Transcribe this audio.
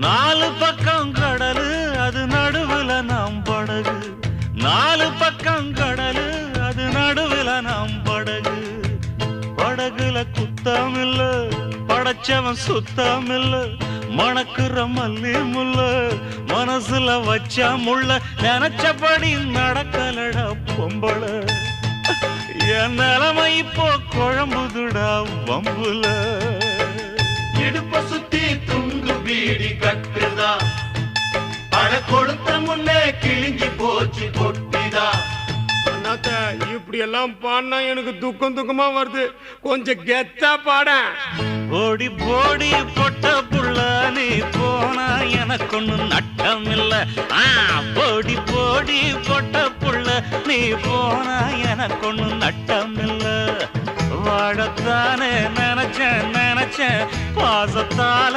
நாலு பக்கம் கடலு அது நடுவுல நாம் படகு, நாலு பக்கம் கடலு அது நடுவுல நாம் படகு. படகுல குத்தமில்ல, படைச்சவன் சுத்தமில்ல, மணக்குற மல்லி முல்ல, மனசுல வச்சா முள்ள, நினைச்சபடி நடக்கலடா பொம்பள. என் நிலைமை இப்போ குழம்புதுடா வம்புல. இடுப்ப சுத்தி துண்டு பீடி கட்டுதா, பட கொடுத்த முன்னே கிழிஞ்சி போச்சு கொட்டிதா. அண்ணாத்த இப்படி எல்லாம் பாடினா எனக்கு துக்கம் துக்கமா வருது, கொஞ்சம் கெத்தா பாட. ஓடி போடி பொட்ட புள்ள நீ போனா எனக்கு ஒண்ணு நட்டம் இல்ல. போடி போடி பொட்ட புள்ள நீ போனா எனக்கு ஒண்ணு நட்டம் இல்ல. வாழத்தானே நினைச்சேன் நினைச்சேன் பாசத்தால